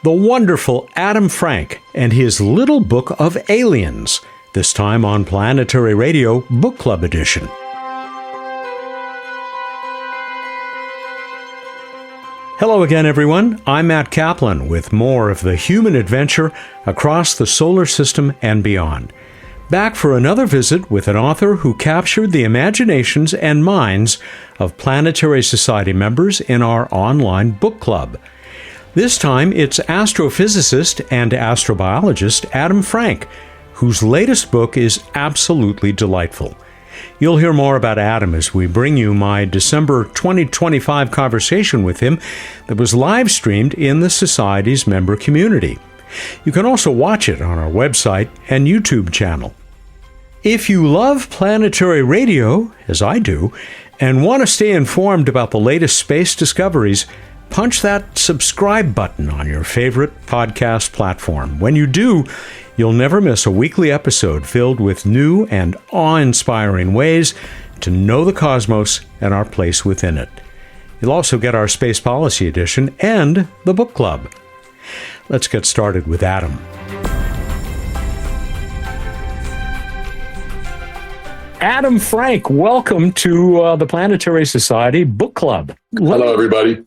the wonderful Adam Frank and his little book of aliens, this time on Planetary Radio Book Club Edition. Hello again, everyone. I'm Mat Kaplan with more of the human adventure across the solar system and beyond. Back for another visit with an author who captured the imaginations and minds of Planetary Society members in our online book club. This time, it's astrophysicist and astrobiologist Adam Frank, whose latest book is absolutely delightful. You'll hear more about Adam as we bring you my December 2025 conversation with him that was live-streamed in the Society's member community. You can also watch it on our website and YouTube channel. If you love Planetary Radio, as I do, and want to stay informed about the latest space discoveries, punch that subscribe button on your favorite podcast platform. When you do, you'll never miss a weekly episode filled with new and awe-inspiring ways to know the cosmos and our place within it. You'll also get our Space Policy Edition and the book club. Let's get started with Adam. Adam Frank, welcome to the Planetary Society Book Club. Hello, everybody.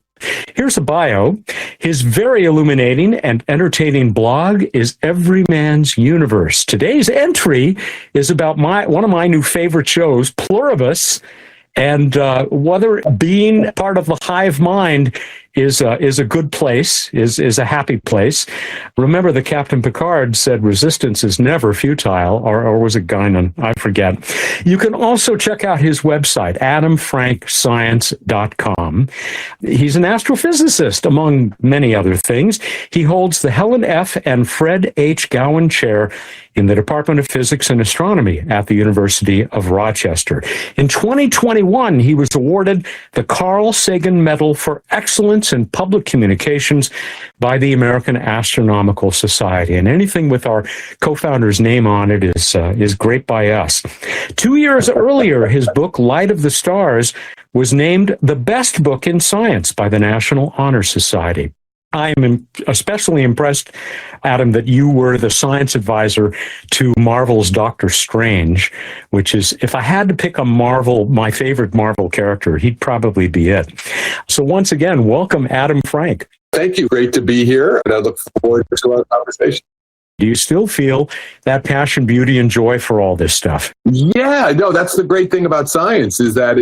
Here's a bio. His very illuminating and entertaining blog is Every Man's Universe. Today's entry is about one of my new favorite shows, Pluribus, and whether being part of the hive mind is a good place, is a happy place. Remember that Captain Picard said resistance is never futile, or was it Guinan? I forget. You can also check out his website, adamfrankscience.com. He's an astrophysicist, among many other things. He holds the Helen F. and Fred H. Gowan Chair in the Department of Physics and Astronomy at the University of Rochester. In 2021, he was awarded the Carl Sagan Medal for Excellence in Public Communications by the American Astronomical Society. And anything with our co-founder's name on it is great by us. 2 years earlier, his book, Light of the Stars, was named the best book in science by the National Honor Society. I'm especially impressed, Adam, that you were the science advisor to Marvel's Doctor Strange, which is, if I had to pick my favorite Marvel character, he'd probably be it. So once again, welcome, Adam Frank. Thank you. Great to be here, and I look forward to our conversation. Do you still feel that passion, beauty, and joy for all this stuff? Yeah, no, that's the great thing about science is that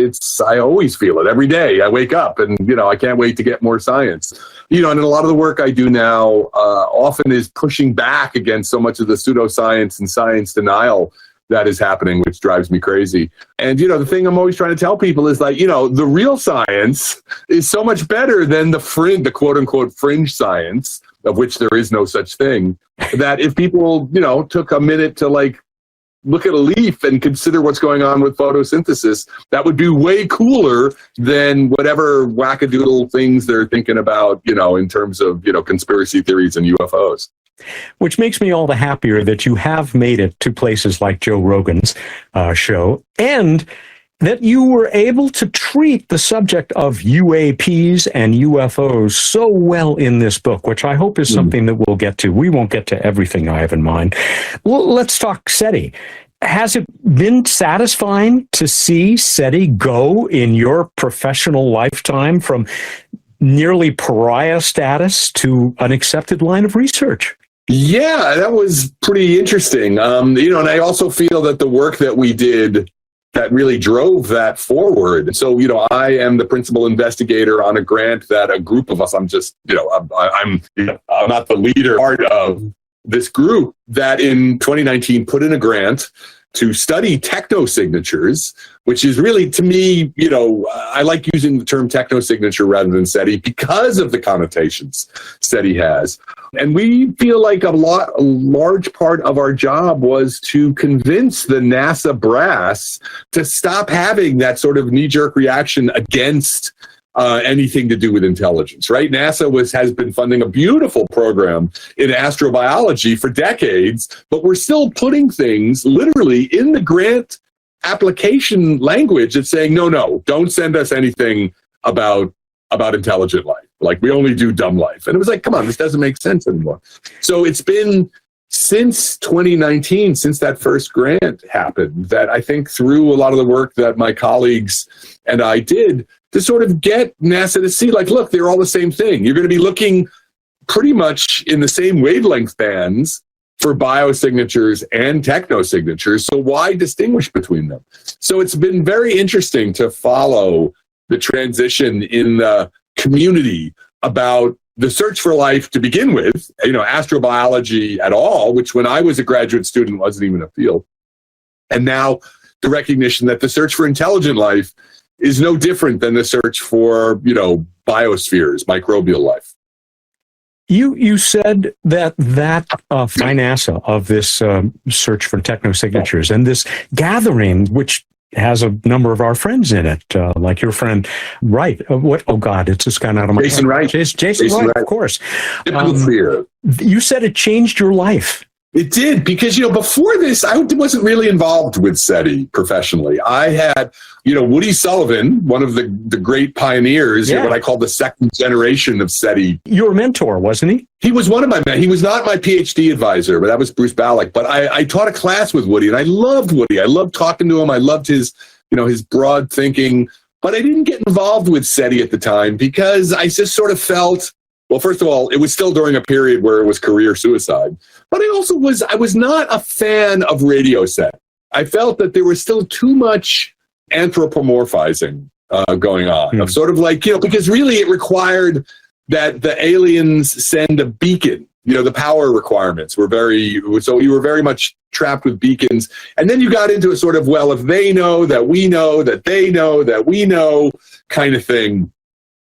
I always feel it every day. I wake up and, I can't wait to get more science. And a lot of the work I do now often is pushing back against so much of the pseudoscience and science denial that is happening, which drives me crazy. And, the thing I'm always trying to tell people is like, the real science is so much better than the quote unquote fringe science, of which there is no such thing, that if people, took a minute to look at a leaf and consider what's going on with photosynthesis, that would be way cooler than whatever wackadoodle things they're thinking about, in terms of, conspiracy theories and UFOs. Which makes me all the happier that you have made it to places like Joe Rogan's show, and that you were able to treat the subject of UAPs and UFOs so well in this book, which I hope is something that we'll get to. We won't get to everything I have in mind. Well, let's talk SETI. Has it been satisfying to see SETI go in your professional lifetime from nearly pariah status to an accepted line of research? Yeah, that was pretty interesting. And I also feel that the work that we did that really drove that forward. So, I am the principal investigator on a grant that a group of us, I'm not the leader part of this group that in 2019 put in a grant to study technosignatures, which is really, to me, I like using the term technosignature rather than SETI because of the connotations SETI has. And we feel like a large part of our job was to convince the NASA brass to stop having that sort of knee-jerk reaction against anything to do with intelligence, right? NASA has been funding a beautiful program in astrobiology for decades, but we're still putting things literally in the grant application language that's saying, no, don't send us anything about about intelligent life. Like, we only do dumb life. And it was like, come on, this doesn't make sense anymore. So it's been since 2019, since that first grant happened, that I think through a lot of the work that my colleagues and I did to sort of get NASA to see, like, look, they're all the same thing. You're going to be looking pretty much in the same wavelength bands for biosignatures and technosignatures. So why distinguish between them? So it's been very interesting to follow the transition in the community about the search for life to begin with, astrobiology at all, which when I was a graduate student wasn't even a field. And now the recognition that the search for intelligent life is no different than the search for, biospheres, microbial life. You said that by NASA of this search for technosignatures and this gathering, which has a number of our friends in it, like your friend Wright. It's just gone out of my Jason head. Wright. Jason Wright, of course. You said it changed your life. It did, because, before this, I wasn't really involved with SETI professionally. I had, Woody Sullivan, one of the great pioneers, what I call the second generation of SETI. Your mentor, wasn't he? He was one of my men. He was not my PhD advisor, but that was Bruce Ballack. But I taught a class with Woody, and I loved Woody. I loved talking to him. I loved his broad thinking. But I didn't get involved with SETI at the time because I just sort of felt, well, first of all, it was still during a period where it was career suicide. But I was not a fan of radio set. I felt that there was still too much anthropomorphizing going on, of sort of like, because really it required that the aliens send a beacon. The power requirements were so you were very much trapped with beacons. And then you got into a sort of, well, if they know that we know that they know that we know kind of thing.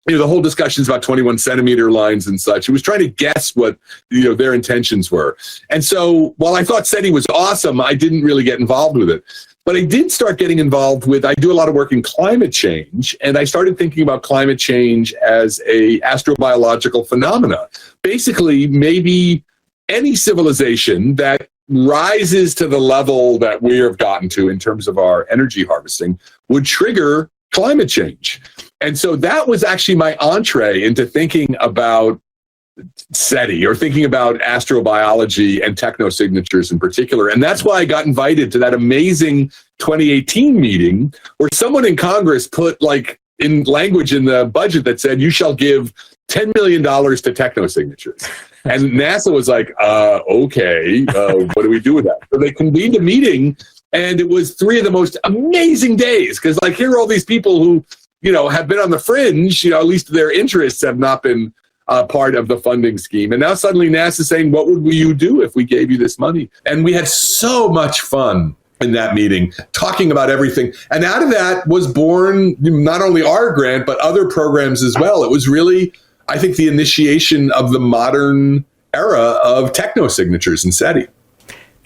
The whole discussions about 21 centimeter lines and such. It was trying to guess what, their intentions were. And so while I thought SETI was awesome, I didn't really get involved with it. But I did start getting involved with, I do a lot of work in climate change, and I started thinking about climate change as a astrobiological phenomena. Basically, maybe any civilization that rises to the level that we have gotten to in terms of our energy harvesting would trigger climate change. And so that was actually my entree into thinking about SETI, or thinking about astrobiology and technosignatures in particular. And that's why I got invited to that amazing 2018 meeting where someone in Congress put in language in the budget that said, you shall give $10 million to technosignatures. And NASA was like, okay, what do we do with that? So they convened a meeting, and it was 3 of the most amazing days, because here are all these people who, have been on the fringe, at least their interests have not been part of the funding scheme. And now suddenly NASA's saying, what would you do if we gave you this money? And we had so much fun in that meeting, talking about everything. And out of that was born not only our grant, but other programs as well. It was really, I think, the initiation of the modern era of technosignatures in SETI.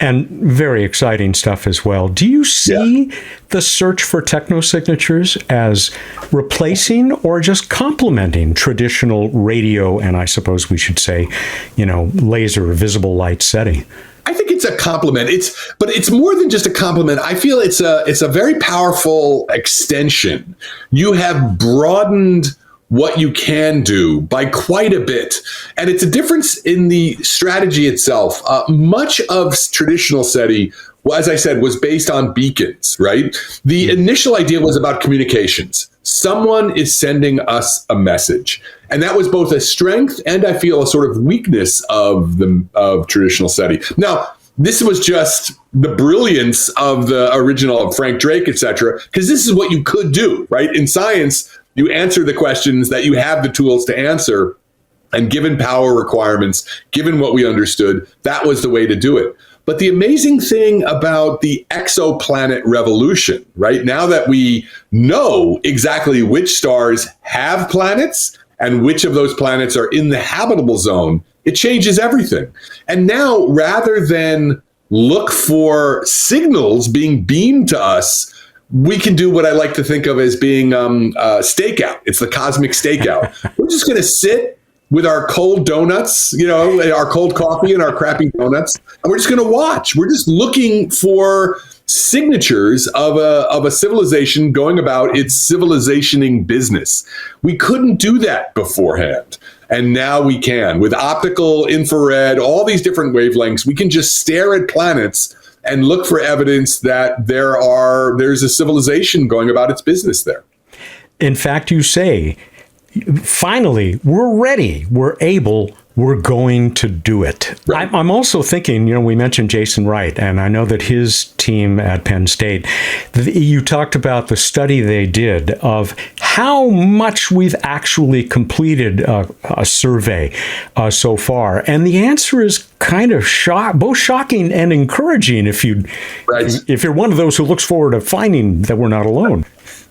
And very exciting stuff as well. Do you see the search for technosignatures as replacing or just complementing traditional radio, and I suppose we should say, laser visible light SETI? I think it's a compliment. But it's more than just a compliment. I feel it's a very powerful extension. You have broadened what you can do by quite a bit. And it's a difference in the strategy itself. Much of traditional SETI, as I said, was based on beacons, right? The initial idea was about communications. Someone is sending us a message. And that was both a strength and, I feel, a sort of weakness of traditional SETI. Now, this was just the brilliance of the original Frank Drake, et cetera, because this is what you could do, right? In science, you answer the questions that you have the tools to answer, and given power requirements, given what we understood, that was the way to do it. But the amazing thing about the exoplanet revolution, right, now that we know exactly which stars have planets and which of those planets are in the habitable zone, it changes everything. And now, rather than look for signals being beamed to us, we can do what I like to think of as being stakeout. It's the cosmic stakeout. We're just going to sit with our cold donuts, our cold coffee and our crappy donuts, and we're just going to watch. We're just looking for signatures of a civilization going about its civilizationing business. We couldn't do that beforehand. And now we can. With optical, infrared, all these different wavelengths, we can just stare at planets and look for evidence that there's a civilization going about its business there. In fact, you say, finally, we're ready, we're able, we're going to do it. Right. I'm also thinking, we mentioned Jason Wright, and I know that his team at Penn State, you talked about the study they did of how much we've actually completed a survey so far. And the answer is kind of both shocking and encouraging if you're one of those who looks forward to finding that we're not alone.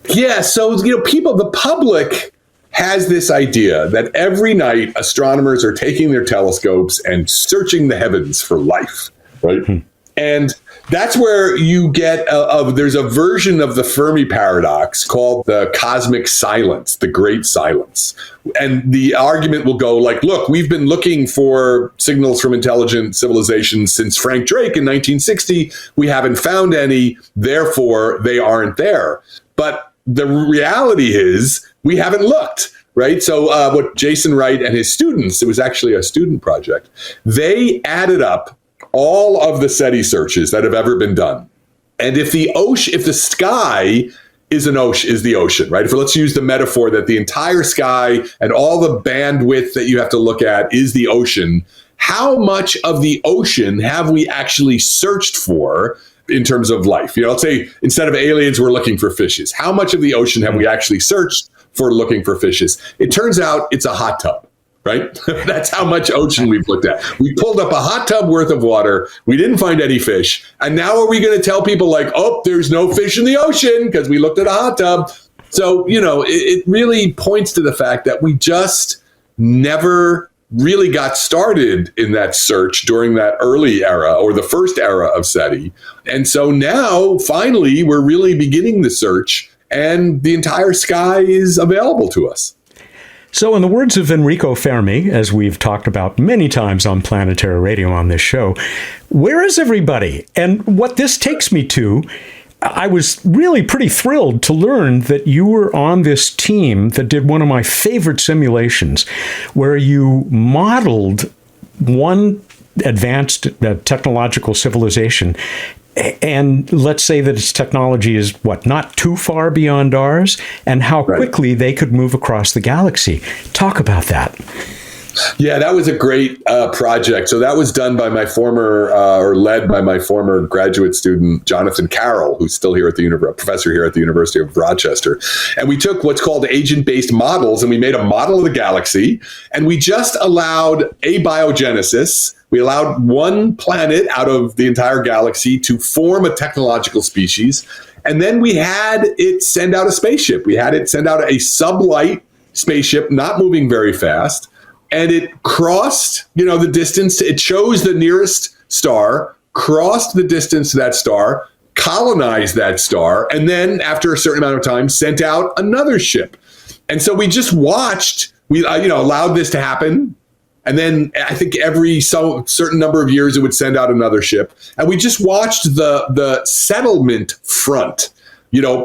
Yeah, so, the public has this idea that every night astronomers are taking their telescopes and searching the heavens for life, right? And that's where you get there's a version of the Fermi paradox called the cosmic silence, the great silence. And the argument will go like, look, we've been looking for signals from intelligent civilizations since Frank Drake in 1960. We haven't found any, therefore they aren't there. But the reality is we haven't looked, right? So what Jason Wright and his students, it was actually a student project, they added up all of the SETI searches that have ever been done. And if the sky is the ocean, right? Let's use the metaphor that the entire sky and all the bandwidth that you have to look at is the ocean, how much of the ocean have we actually searched for in terms of life? Let's say instead of aliens, we're looking for fishes. How much of the ocean have we actually searched for looking for fishes? It turns out it's a hot tub, right? That's how much ocean we've looked at. We pulled up a hot tub worth of water. We didn't find any fish. And now are we going to tell people like, oh, there's no fish in the ocean because we looked at a hot tub? So, it really points to the fact that we just never really got started in that search during that early era or the first era of SETI. And so now, finally, we're really beginning the search and the entire sky is available to us. So in the words of Enrico Fermi, as we've talked about many times on Planetary Radio on this show, where is everybody? And what this takes me to, I was really pretty thrilled to learn that you were on this team that did one of my favorite simulations, where you modeled one advanced technological civilization. And let's say that its technology is not too far beyond ours, and how quickly they could move across the galaxy. Talk about that. Yeah, that was a great project. So that was done by my led by my former graduate student, Jonathan Carroll, who's still here at the professor here at the University of Rochester. And we took what's called agent-based models, and we made a model of the galaxy, and we just allowed abiogenesis. We allowed one planet out of the entire galaxy to form a technological species. And then we had it send out a spaceship. We had it send out a sublight spaceship, not moving very fast. And it crossed, the distance. It chose the nearest star, crossed the distance to that star, colonized that star, and then after a certain amount of time, sent out another ship. And so we just watched. We allowed this to happen. And then I think every certain number of years, it would send out another ship. And we just watched the settlement front,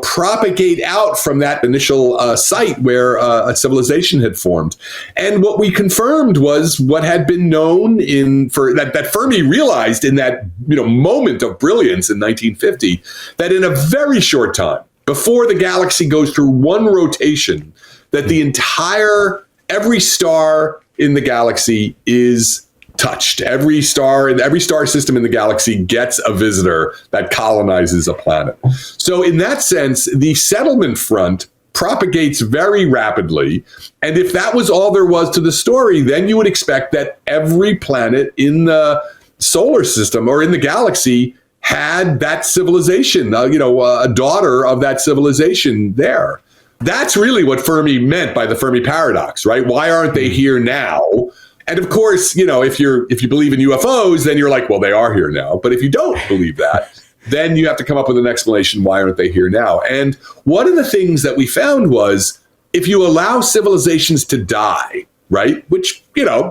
propagate out from that initial site where a civilization had formed. And what we confirmed was what had been known that Fermi realized in that moment of brilliance in 1950, that in a very short time, before the galaxy goes through one rotation, that every star in the galaxy is touched. Every star system in the galaxy gets a visitor that colonizes a planet. So in that sense, the settlement front propagates very rapidly. And if that was all there was to the story, then you would expect that every planet in the solar system or in the galaxy had that civilization, a daughter of that civilization there. That's really what Fermi meant by the Fermi paradox, right? Why aren't they here now? And of course, if you believe in UFOs, then you're like, well, they are here now. But if you don't believe that, then you have to come up with an explanation. Why aren't they here now? And one of the things that we found was if you allow civilizations to die, right? Which,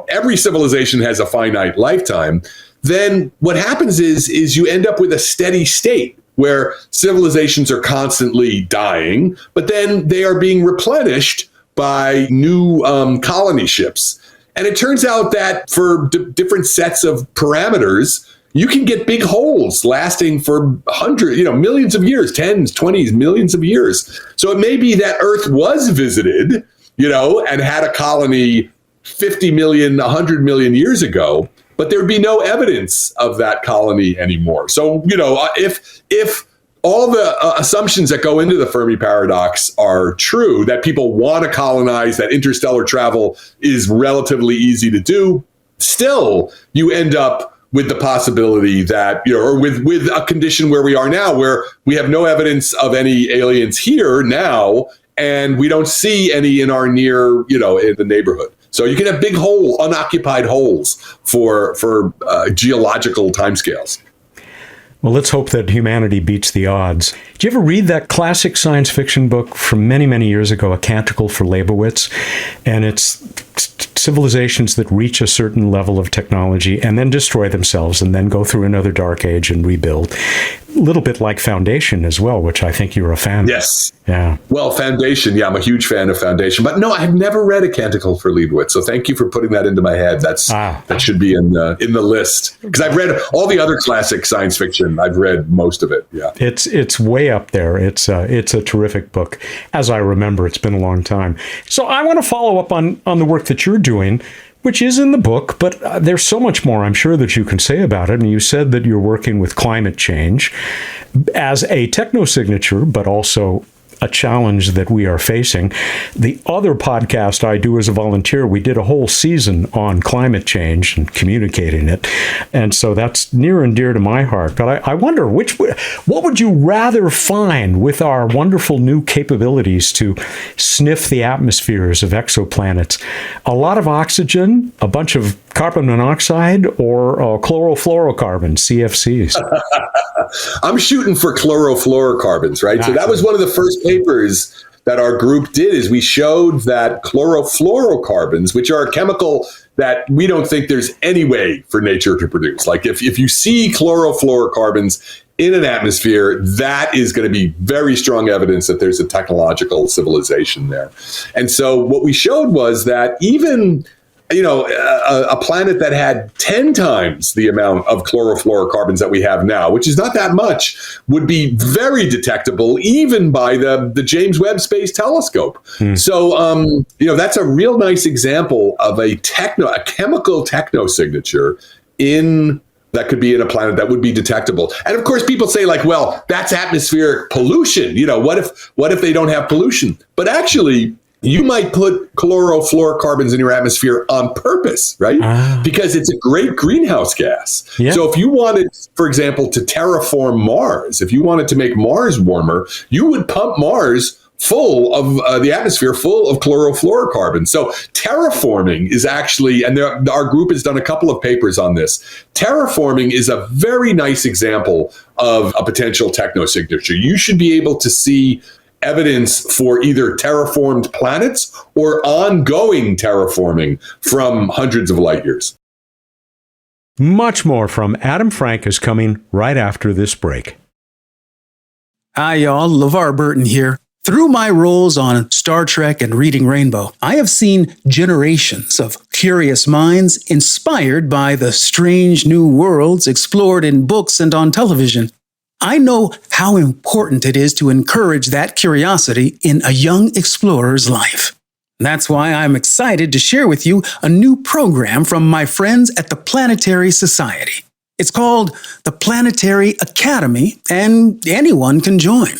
every civilization has a finite lifetime. Then what happens is you end up with a steady state where civilizations are constantly dying, but then they are being replenished by new colony ships. And it turns out that for different sets of parameters, you can get big holes lasting for hundreds, millions of years, tens, 20s, millions of years. So it may be that Earth was visited, and had a colony 50 million, 100 million years ago, but there'd be no evidence of that colony anymore. So, if all the assumptions that go into the Fermi paradox are true, that people want to colonize, that interstellar travel is relatively easy to do, still you end up with the possibility that, or with a condition where we are now, where we have no evidence of any aliens here now, and we don't see any in our near, in the neighborhood. So you can have big unoccupied holes for geological timescales. Well, let's hope that humanity beats the odds. Did you ever read that classic science fiction book from many, many years ago, A Canticle for Leibowitz? And it's civilizations that reach a certain level of technology and then destroy themselves and then go through another dark age and rebuild. A little bit like Foundation as well, which I think you're a fan of. Yes. Yeah. Well, Foundation, I'm a huge fan of Foundation. But no, I've never read A Canticle for Leibowitz. So thank you for putting that into my head. That should be in the list. Because I've read all the other classic science fiction. I've read most of it. Yeah. It's way up there. It's a terrific book. As I remember, it's been a long time. So I want to follow up on the work that you're doing, which is in the book, but there's so much more I'm sure that you can say about it. And you said that you're working with climate change as a technosignature, but also a challenge that we are facing. The other podcast I do as a volunteer, we did a whole season on climate change and communicating it. And so that's near and dear to my heart. But I wonder, what would you rather find with our wonderful new capabilities to sniff the atmospheres of exoplanets? A lot of oxygen, a bunch of carbon monoxide, or chlorofluorocarbons, CFCs? I'm shooting for chlorofluorocarbons, right? So that was one of the first papers that our group did, is we showed that chlorofluorocarbons, which are a chemical that we don't think there's any way for nature to produce. Like if you see chlorofluorocarbons in an atmosphere, that is going to be very strong evidence that there's a technological civilization there. And so what we showed was that even a planet that had 10 times the amount of chlorofluorocarbons that we have now, which is not that much, would be very detectable even by the James Webb Space Telescope. So, that's a real nice example of a chemical technosignature that could be in a planet that would be detectable. And of course, people say well, that's atmospheric pollution. What if they don't have pollution? But actually, you might put chlorofluorocarbons in your atmosphere on purpose, right? Because it's a great greenhouse gas. Yeah. So if you wanted, for example, to terraform Mars, if you wanted to make Mars warmer, you would pump Mars full of the atmosphere full of chlorofluorocarbons. So terraforming is actually, and our group has done a couple of papers on this, terraforming is a very nice example of a potential technosignature. You should be able to see evidence for either terraformed planets or ongoing terraforming from hundreds of light years. Much more from Adam Frank is coming right after this break. Hi, y'all. LeVar Burton here. Through my roles on Star Trek and Reading Rainbow, I have seen generations of curious minds inspired by the strange new worlds explored in books and on television. I know how important it is to encourage that curiosity in a young explorer's life. That's why I'm excited to share with you a new program from my friends at the Planetary Society. It's called the Planetary Academy, and anyone can join.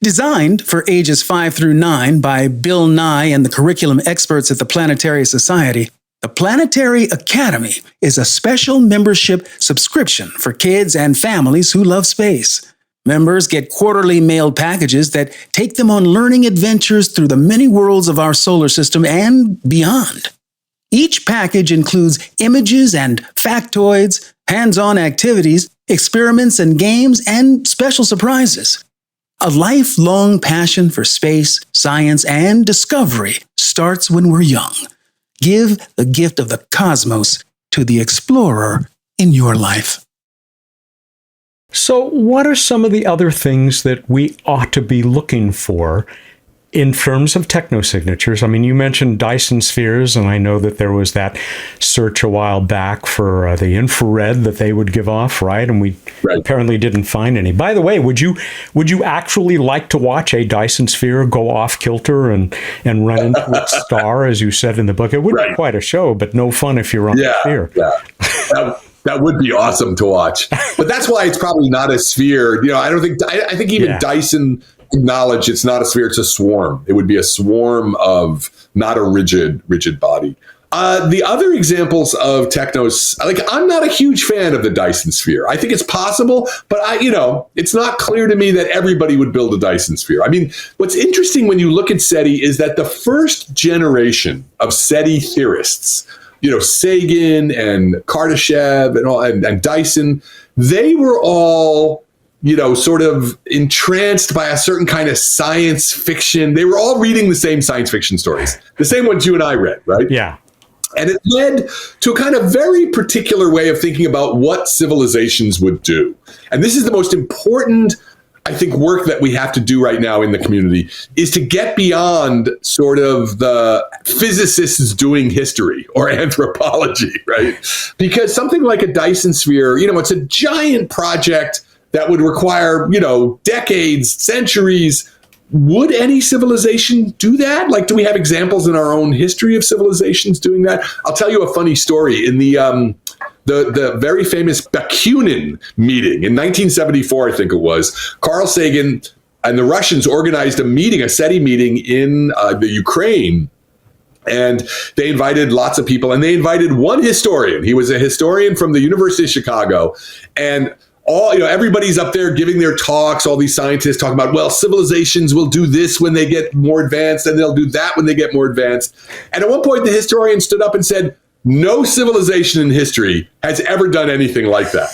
Designed for ages 5 through 9 by Bill Nye and the curriculum experts at the Planetary Society, the Planetary Academy is a special membership subscription for kids and families who love space. Members get quarterly mailed packages that take them on learning adventures through the many worlds of our solar system and beyond. Each package includes images and factoids, hands-on activities, experiments and games, and special surprises. A lifelong passion for space, science, and discovery starts when we're young. Give the gift of the cosmos to the explorer in your life. So, what are some of the other things that we ought to be looking for in terms of technosignatures? I mean, you mentioned Dyson spheres, and I know that there was that search a while back for the infrared that they would give off, right? And we apparently didn't find any. By the way, would you actually like to watch a Dyson sphere go off kilter and run into its star, as you said in the book? It would be quite a show, but no fun if you're on the sphere. Yeah. That would be awesome to watch. But that's why it's probably not a sphere. I think even Dyson acknowledged it's not a sphere, it's a swarm. It would be a swarm of not a rigid body. The other examples of technos, I'm not a huge fan of the Dyson sphere. I think it's possible, but it's not clear to me that everybody would build a Dyson sphere. I mean, what's interesting when you look at SETI is that the first generation of SETI theorists, Sagan and Kardashev and Dyson, they were all, sort of entranced by a certain kind of science fiction. They were all reading the same science fiction stories, the same ones you and I read, right? Yeah. And it led to a kind of very particular way of thinking about what civilizations would do. And this is the most important, I think, work that we have to do right now in the community, is to get beyond sort of the physicists doing history or anthropology, right? Because something like a Dyson sphere, it's a giant project that would require, decades, centuries. Would any civilization do that? Do we have examples in our own history of civilizations doing that? I'll tell you a funny story. In the very famous Bakunin meeting in 1974, I think it was, Carl Sagan and the Russians organized a SETI meeting in the Ukraine. And they invited lots of people, and they invited one historian. He was a historian from the University of Chicago. And everybody's up there giving their talks, all these scientists talking about, well, civilizations will do this when they get more advanced, and they'll do that when they get more advanced. And at one point, the historian stood up and said, no civilization in history has ever done anything like that.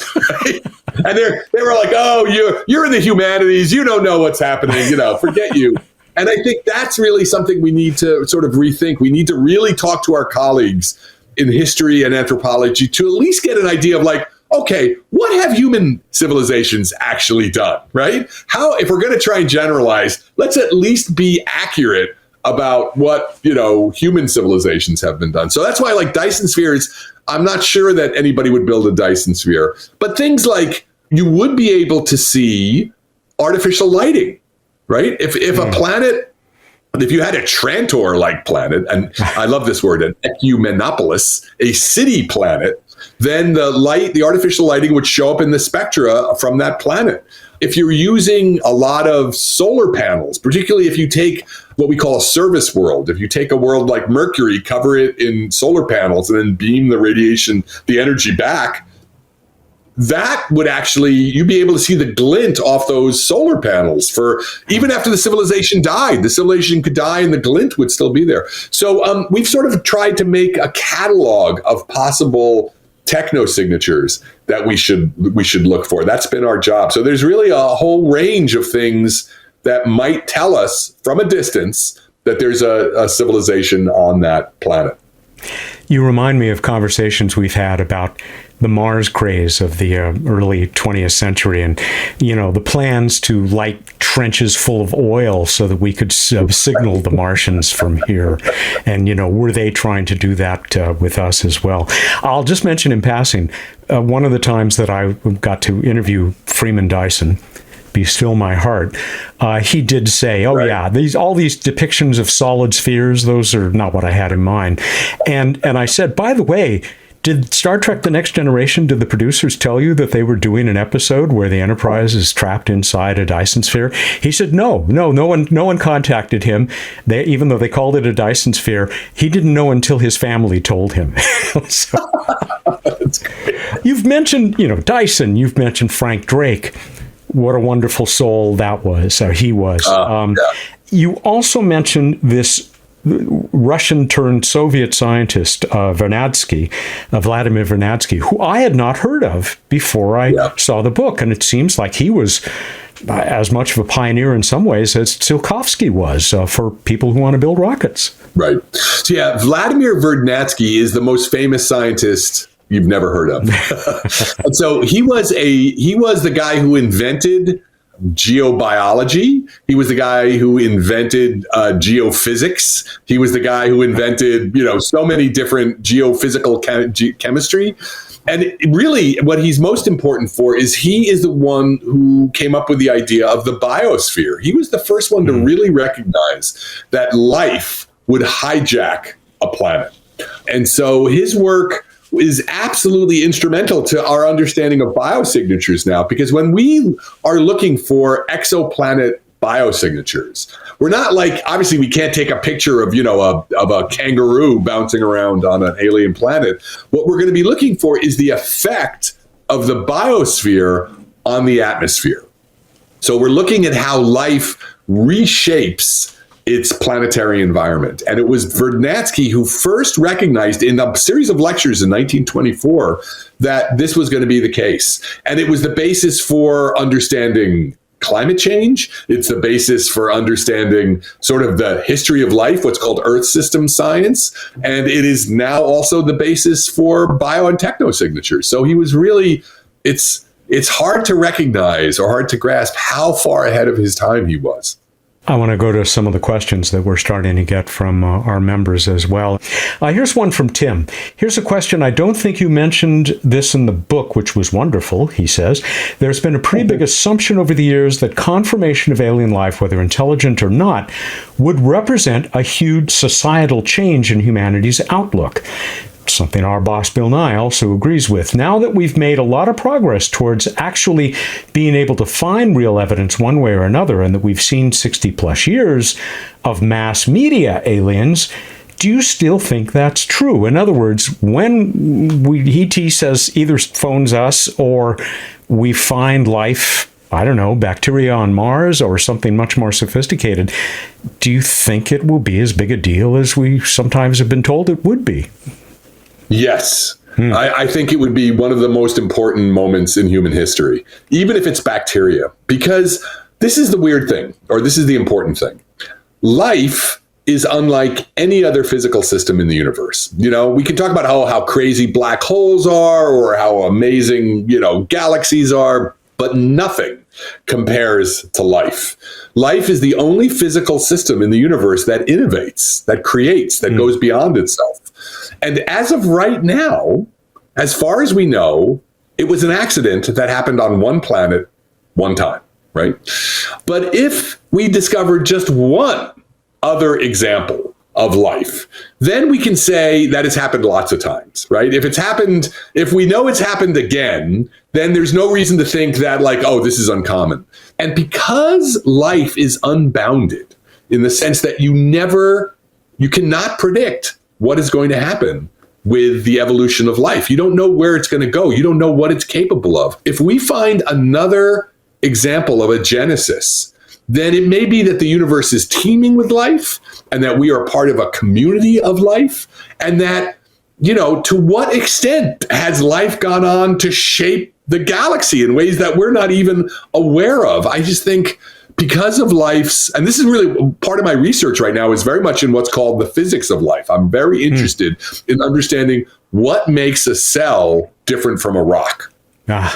And they were like, oh, you're in the humanities. You don't know what's happening. Forget you. And I think that's really something we need to sort of rethink. We need to really talk to our colleagues in history and anthropology to at least get an idea of okay, what have human civilizations actually done, right? If we're going to try and generalize, let's at least be accurate about what, human civilizations have been done. So that's why Dyson spheres, I'm not sure that anybody would build a Dyson sphere, but things like you would be able to see artificial lighting, right? If a planet, if you had a Trantor-like planet, and I love this word, an ecumenopolis, a city planet, then the artificial lighting would show up in the spectra from that planet. If you're using a lot of solar panels, particularly if you take what we call a service world, if you take a world like Mercury, cover it in solar panels, and then beam the radiation, the energy back, that would actually, you'd be able to see the glint off those solar panels for even after the civilization died. The civilization could die and the glint would still be there. So we've sort of tried to make a catalog of possible technosignatures that we should look for. That's been our job. So there's really a whole range of things that might tell us from a distance that there's a civilization on that planet. You remind me of conversations we've had about the Mars craze of the early 20th century, and the plans to light trenches full of oil so that we could signal the Martians from here. And were they trying to do that with us as well? I'll just mention in passing, one of the times that I got to interview Freeman Dyson, be still my heart, he did say, all these depictions of solid spheres, those are not what I had in mind. And I said, by the way, did Star Trek The Next Generation, did the producers tell you that they were doing an episode where the Enterprise is trapped inside a Dyson sphere? He said, no one contacted him. Even though they called it a Dyson sphere, he didn't know until his family told him. So, you've mentioned, Dyson, you've mentioned Frank Drake. What a wonderful soul that was, he was. You also mentioned this Russian-turned-Soviet scientist, Vladimir Vernadsky, who I had not heard of before I saw the book. And it seems like he was as much of a pioneer in some ways as Tsiolkovsky was for people who want to build rockets. Right. So yeah, Vladimir Vernadsky is the most famous scientist you've never heard of. And so he was the guy who invented geobiology. He was the guy who invented geophysics. He was the guy who invented, so many different geophysical chemistry. And really, what he's most important for is he is the one who came up with the idea of the biosphere. He was the first one to really recognize that life would hijack a planet. And so his work is absolutely instrumental to our understanding of biosignatures now, because when we are looking for exoplanet biosignatures, we're not obviously we can't take a picture of a kangaroo bouncing around on an alien planet. What we're going to be looking for is the effect of the biosphere on the atmosphere. So we're looking at how life reshapes its planetary environment. And it was Vernadsky who first recognized in a series of lectures in 1924 that this was going to be the case. And it was the basis for understanding climate change. It's the basis for understanding sort of the history of life, what's called Earth system science. And it is now also the basis for bio and technosignatures. So he was really, it's hard to recognize or hard to grasp how far ahead of his time he was. I want to go to some of the questions that we're starting to get from our members as well. Here's one from Tim. Here's a question. I don't think you mentioned this in the book, which was wonderful, he says. There's been a pretty big assumption over the years that confirmation of alien life, whether intelligent or not, would represent a huge societal change in humanity's outlook. Something our boss Bill Nye also agrees with. Now that we've made a lot of progress towards actually being able to find real evidence one way or another, and that we've seen 60 plus years of mass media aliens, do you still think that's true? In other words, when ET says either phones us or we find life, I don't know, bacteria on Mars or something much more sophisticated, do you think it will be as big a deal as we sometimes have been told it would be? Yes. I think it would be one of the most important moments in human history, even if it's bacteria, because this is the weird thing, or this is the important thing. Life is unlike any other physical system in the universe. We can talk about how crazy black holes are or how amazing, galaxies are, but nothing compares to life. Life is the only physical system in the universe that innovates, that creates, that goes beyond itself. And as of right now, as far as we know, it was an accident that happened on one planet, one time, right? But if we discover just one other example of life, then we can say that it's happened lots of times, right? If we know it's happened again, then there's no reason to think that this is uncommon. And because life is unbounded in the sense that you cannot predict what is going to happen with the evolution of life. You don't know where it's going to go. You don't know what it's capable of. If we find another example of a genesis, then it may be that the universe is teeming with life and that we are part of a community of life, and that, to what extent has life gone on to shape the galaxy in ways that we're not even aware of? I just think because of and this is really part of my research right now, is very much in what's called the physics of life. I'm very interested in understanding what makes a cell different from a rock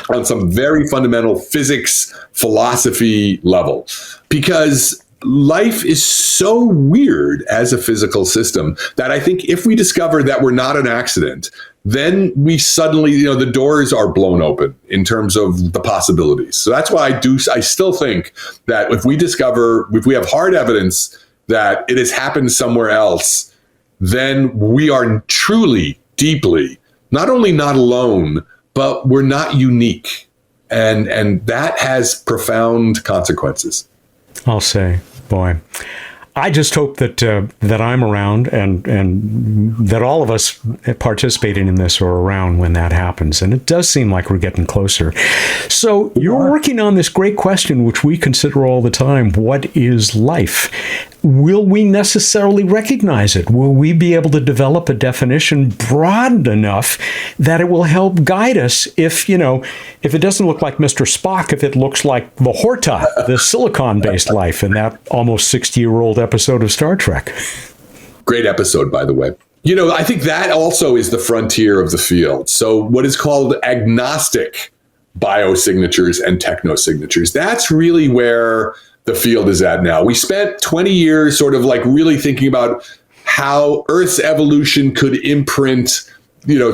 on some very fundamental physics, philosophy level, because life is so weird as a physical system that I think if we discover that we're not an accident, then we suddenly, the doors are blown open in terms of the possibilities. So that's why I still think that if we have hard evidence that it has happened somewhere else, then we are truly, deeply, not only not alone, but we're not unique. And that has profound consequences. I'll say, boy, I just hope that I'm around and that all of us participating in this are around when that happens. And it does seem like we're getting closer. So you're working on this great question, which we consider all the time: what is life? will we necessarily recognize it? Will we be able to develop a definition broad enough that it will help guide us if it doesn't look like Mr. Spock, if it looks like the Horta, the silicon-based life in that almost 60-year-old episode of Star Trek? Great episode, by the way. I think that also is the frontier of the field. So what is called agnostic biosignatures and technosignatures, that's really where the field is at now. We spent 20 years sort of like really thinking about how Earth's evolution could imprint,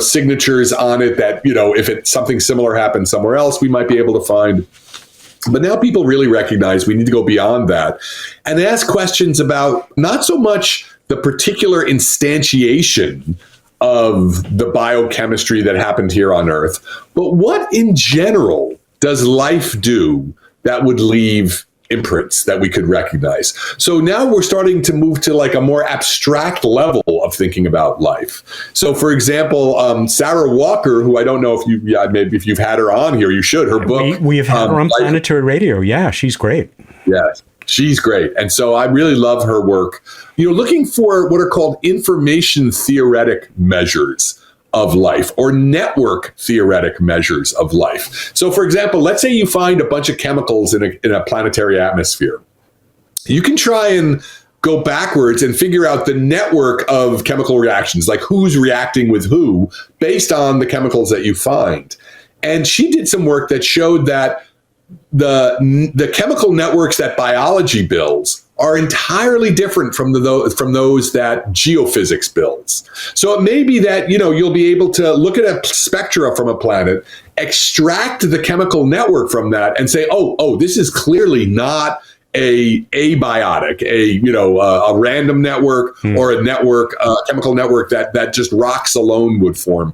signatures on it that, if something similar happened somewhere else, we might be able to find. But now people really recognize we need to go beyond that and ask questions about not so much the particular instantiation of the biochemistry that happened here on Earth, but what in general does life do that would leave imprints that we could recognize? So now we're starting to move to like a more abstract level of thinking about life. So for example, Sarah Walker, who I don't know maybe if you've had her on here, you should. Her book. We have had her on Planetary Radio. Yeah, she's great. Yeah, she's great. And so I really love her work, looking for what are called information theoretic measures of life or network theoretic measures of life. So for example, let's say you find a bunch of chemicals in a planetary atmosphere. You can try and go backwards and figure out the network of chemical reactions, like who's reacting with who based on the chemicals that you find. And she did some work that showed that the chemical networks that biology builds are entirely different from those that geophysics builds. So it may be that, you'll be able to look at a spectra from a planet, extract the chemical network from that and say, oh, this is clearly not a abiotic, a random network or a network, chemical network that just rocks alone would form.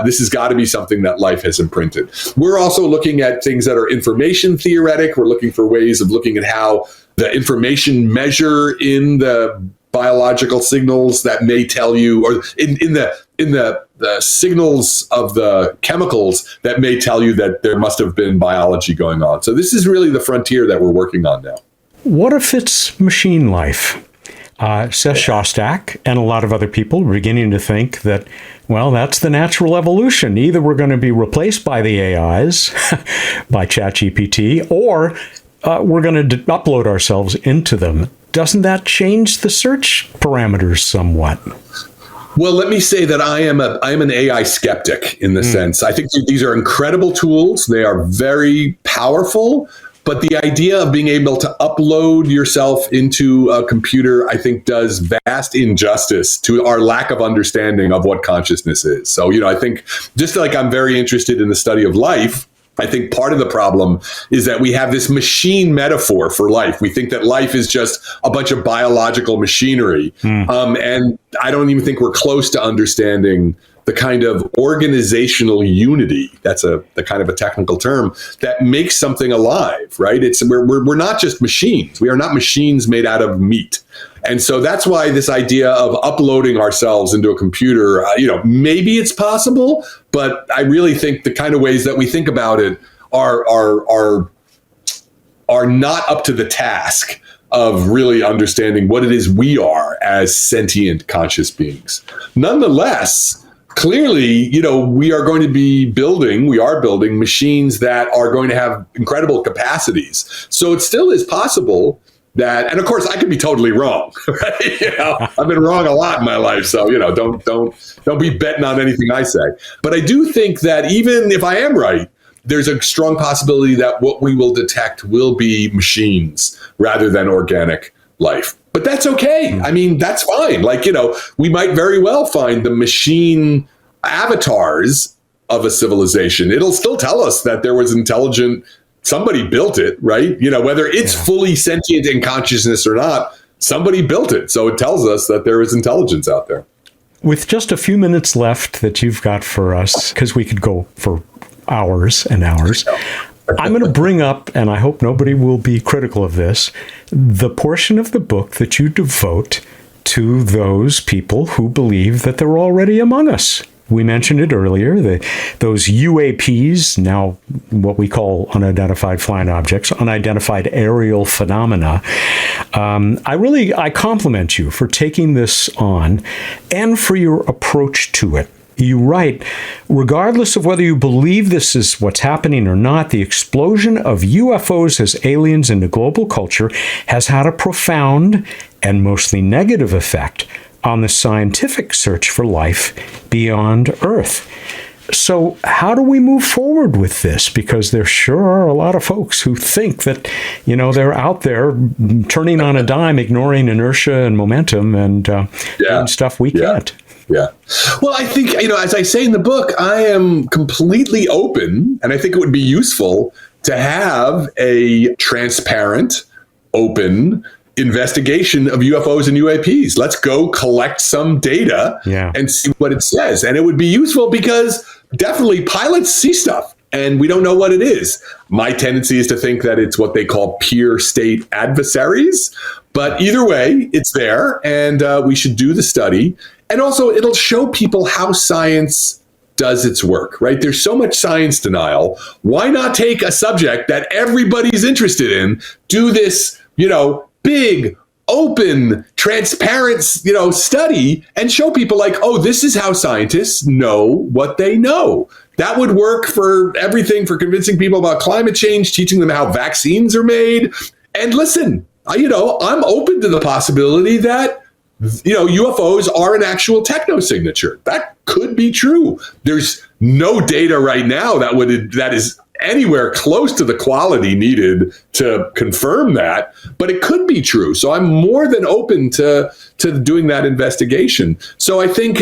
This has got to be something that life has imprinted. We're also looking at things that are information theoretic. We're looking for ways of looking at how the information measure in the biological signals that may tell you, or in the signals of the chemicals that may tell you that there must have been biology going on. So this is really the frontier that we're working on now. What if it's machine life? Seth Shostak and a lot of other people are beginning to think that, well, that's the natural evolution. Either we're going to be replaced by the AIs, by ChatGPT, or we're going to upload ourselves into them. Doesn't that change the search parameters somewhat? Well, let me say that I am an AI skeptic in the sense. I think these are incredible tools. They are very powerful. But the idea of being able to upload yourself into a computer, I think, does vast injustice to our lack of understanding of what consciousness is. So, I think just like I'm very interested in the study of life, I think part of the problem is that we have this machine metaphor for life. We think that life is just a bunch of biological machinery. And I don't even think we're close to understanding the kind of organizational unity, that's the kind of a technical term, that makes something alive, right? We're not just machines. We are not machines made out of meat. And so that's why this idea of uploading ourselves into a computer, maybe it's possible, but I really think the kind of ways that we think about it are not up to the task of really understanding what it is we are as sentient conscious beings. Nonetheless, clearly, we are building machines that are going to have incredible capacities. So it still is possible that, and of course I could be totally wrong, right? I've been wrong a lot in my life. So, don't be betting on anything I say. But I do think that even if I am right, there's a strong possibility that what we will detect will be machines rather than organic life. But that's okay. I mean, that's fine. We might very well find the machine avatars of a civilization. It'll still tell us that there was somebody built it, right? Whether it's fully sentient in consciousness or not, somebody built it. So it tells us that there is intelligence out there. With just a few minutes left that you've got for us, because we could go for hours and hours, I'm going to bring up, and I hope nobody will be critical of this, the portion of the book that you devote to those people who believe that they're already among us. We mentioned it earlier, those UAPs, now what we call unidentified flying objects, unidentified aerial phenomena. I compliment you for taking this on and for your approach to it. You write, regardless of whether you believe this is what's happening or not, the explosion of UFOs as aliens into global culture has had a profound and mostly negative effect on the scientific search for life beyond Earth. So how do we move forward with this? Because there sure are a lot of folks who think that, they're out there turning on a dime, ignoring inertia and momentum and doing stuff we can't. Yeah. Well, I think, as I say in the book, I am completely open, and I think it would be useful to have a transparent, open investigation of UFOs and UAPs. Let's go collect some data and see what it says. And it would be useful because definitely pilots see stuff and we don't know what it is. My tendency is to think that it's what they call peer state adversaries. But either way, it's there, and we should do the study. And also, it'll show people how science does its work, right? There's so much science denial. Why not take a subject that everybody's interested in, do this, big, open, transparent, study, and show people like, oh, this is how scientists know what they know. That would work for everything, for convincing people about climate change, teaching them how vaccines are made. And listen, I'm open to the possibility that UFOs are an actual technosignature. That could be true. There's no data right now that is anywhere close to the quality needed to confirm that, but it could be true. So I'm more than open to doing that investigation. So I think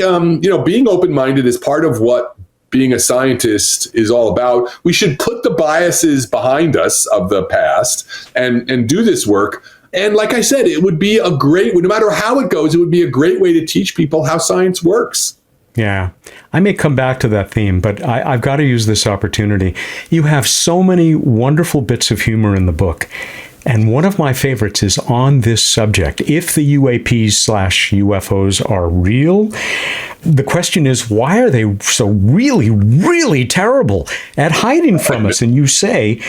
being open-minded is part of what being a scientist is all about. We should put the biases behind us of the past and do this work. And like I said, it would be no matter how it goes, it would be a great way to teach people how science works. Yeah, I may come back to that theme, but I've got to use this opportunity. You have so many wonderful bits of humor in the book. And one of my favorites is on this subject. If the UAPs/UFOs are real, the question is, why are they so really, really terrible at hiding from us? And you say,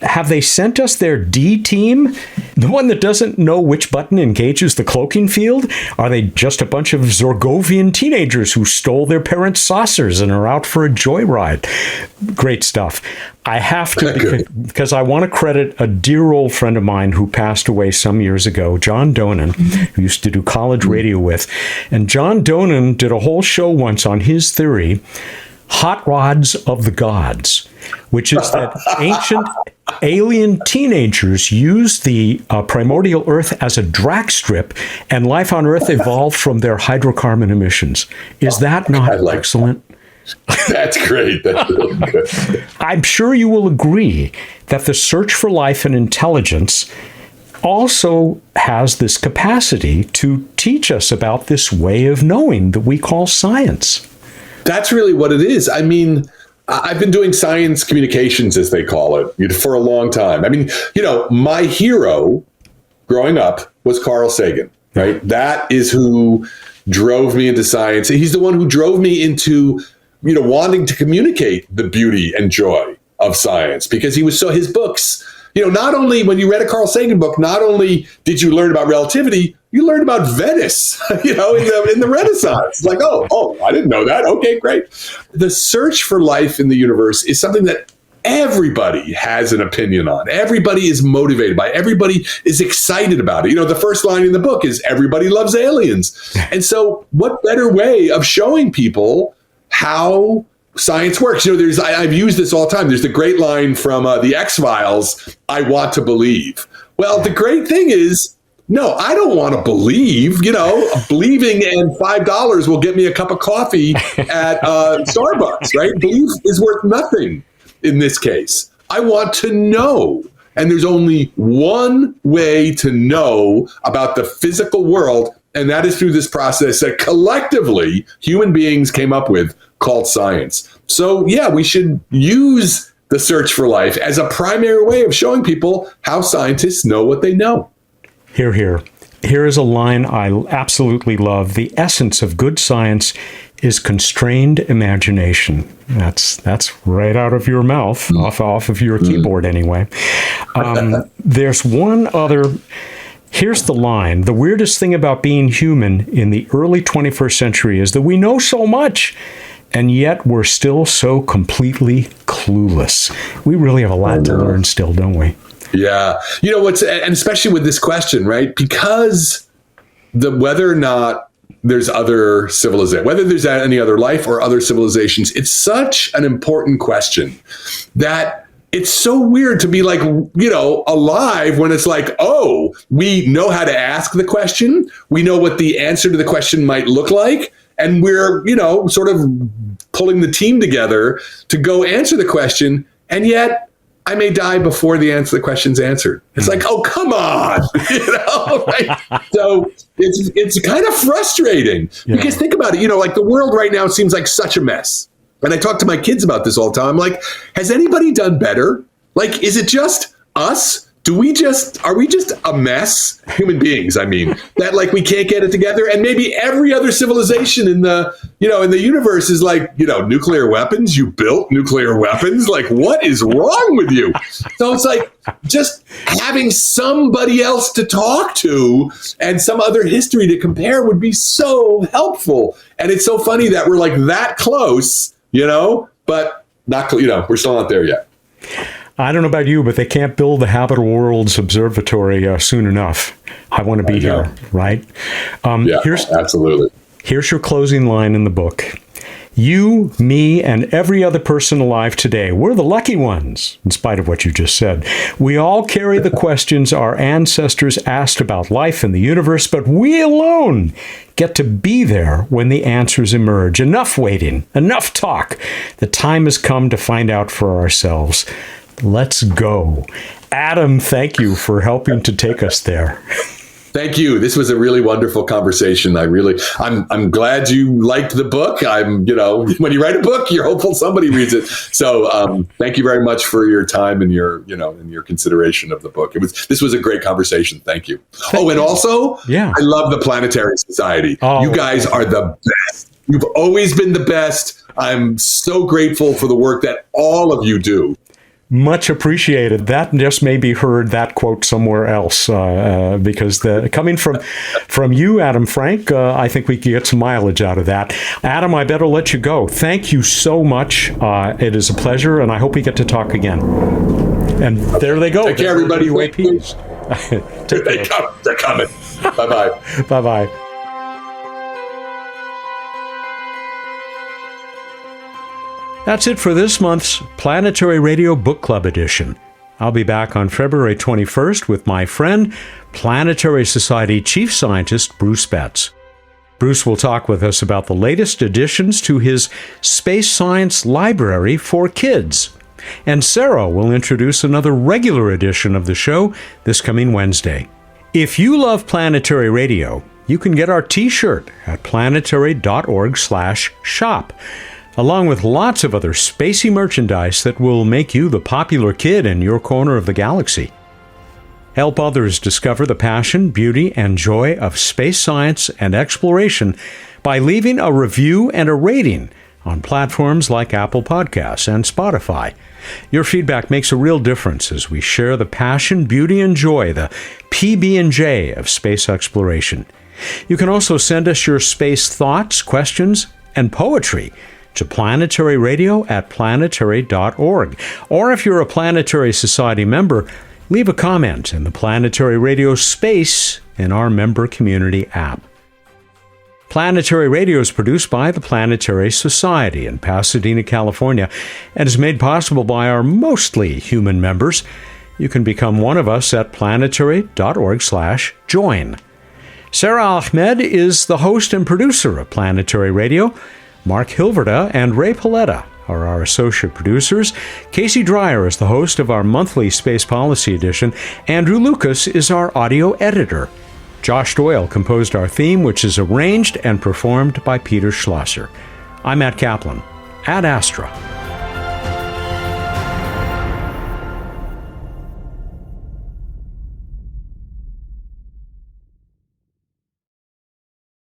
have they sent us their D team? The one that doesn't know which button engages the cloaking field? Are they just a bunch of Zorgovian teenagers who stole their parents' saucers and are out for a joyride? Great stuff. I have to, because I want to credit a dear old friend of mine who passed away some years ago, John Donan, who used to do college radio with. And John Donan did a whole show once on his theory, Hot Rods of the Gods, which is that ancient alien teenagers used the primordial Earth as a drag strip, and life on Earth evolved from their hydrocarbon emissions. Is that not excellent? That's great. That's really good. I'm sure you will agree that the search for life and intelligence also has this capacity to teach us about this way of knowing that we call science. That's really what it is. I mean, I've been doing science communications, as they call it, for a long time. I mean, my hero growing up was Carl Sagan, right? That is who drove me into science. He's the one who drove me into wanting to communicate the beauty and joy of science, because his books, not only when you read a Carl Sagan book, not only did you learn about relativity, you learned about Venice, in the Renaissance. Like, oh, I didn't know that. Okay, great. The search for life in the universe is something that everybody has an opinion on. Everybody is motivated by it. Everybody is excited about it. The first line in the book is everybody loves aliens. And so what better way of showing people how science works? I've used this all the time. There's the great line from the X-Files, I want to believe. Well, the great thing is, no, I don't want to believe. Believing and $5 will get me a cup of coffee at Starbucks, right? Belief is worth nothing in this case. I want to know. And there's only one way to know about the physical world, and that is through this process that collectively human beings came up with called science. So yeah, we should use the search for life as a primary way of showing people how scientists know what they know. Here. Here is a line I absolutely love. The essence of good science is constrained imagination. That's right out of your mouth, off of your keyboard anyway. There's one other. Here's the line. The weirdest thing about being human in the early 21st century is that we know so much, and yet we're still so completely clueless. We really have a lot to learn still, don't we? Yeah. You know, and especially with this question, right? Because whether or not there's other civilization, whether there's any other life or other civilizations, it's such an important question that it's so weird to be like, you know, alive when it's like, oh, we know how to ask the question. We know what the answer to the question might look like. And we're, you know, sort of pulling the team together to go answer the question. And yet I may die before the question's answered. It's like, oh, come on. You know, right? So it's kind of frustrating because think about it, you know, like the world right now seems like such a mess. And I talk to my kids about this all the time. I'm like, has anybody done better? Like, is it just us? Are we just a mess? Human beings, I mean, that like we can't get it together. And maybe every other civilization in the universe is like, you know, nuclear weapons. You built nuclear weapons. Like, what is wrong with you? So it's like just having somebody else to talk to and some other history to compare would be so helpful. And it's so funny that we're like that close, you know, but not, you know, we're still not there yet. I don't know about you, but they can't build the Habitable Worlds Observatory soon enough. I want to be here, right? Absolutely. Here's your closing line in the book. You, me, and every other person alive today, we're the lucky ones, in spite of what you just said. We all carry the questions our ancestors asked about life in the universe, but we alone get to be there when the answers emerge. Enough waiting, enough talk. The time has come to find out for ourselves. Let's go. Adam, thank you for helping to take us there. Thank you. This was a really wonderful conversation. I'm glad you liked the book. You know, when you write a book, you're hopeful somebody reads it. So thank you very much for your time and your consideration of the book. This was a great conversation. Thank you. And also, I love the Planetary Society. You guys are the best. You've always been the best. I'm so grateful for the work that all of you do. Much appreciated. That just maybe heard that quote somewhere else because coming from you, Adam Frank, I think we can get some mileage out of that. Adam, I better let you go. Thank you so much. It is a pleasure, and I hope we get to talk again. And there they go. Take care, everybody. UAPs. They're coming. Bye-bye. Bye-bye. That's it for this month's Planetary Radio Book Club edition. I'll be back on February 21st with my friend, Planetary Society Chief Scientist Bruce Betts. Bruce will talk with us about the latest additions to his Space Science Library for Kids. And Sarah will introduce another regular edition of the show this coming Wednesday. If you love Planetary Radio, you can get our t-shirt at planetary.org/shop. along with lots of other spacey merchandise that will make you the popular kid in your corner of the galaxy. Help others discover the passion, beauty, and joy of space science and exploration by leaving a review and a rating on platforms like Apple Podcasts and Spotify. Your feedback makes a real difference as we share the passion, beauty, and joy, the PB&J of space exploration. You can also send us your space thoughts, questions, and poetry to planetaryradio@planetary.org. Or if you're a Planetary Society member, leave a comment in the Planetary Radio space in our member community app. Planetary Radio is produced by the Planetary Society in Pasadena, California, and is made possible by our mostly human members. You can become one of us at planetary.org/join. Sarah Ahmed is the host and producer of Planetary Radio. Mark Hilverda and Ray Paletta are our associate producers. Casey Dreyer is the host of our monthly Space Policy Edition. Andrew Lucas is our audio editor. Josh Doyle composed our theme, which is arranged and performed by Peter Schlosser. I'm Mat Kaplan, Ad Astra.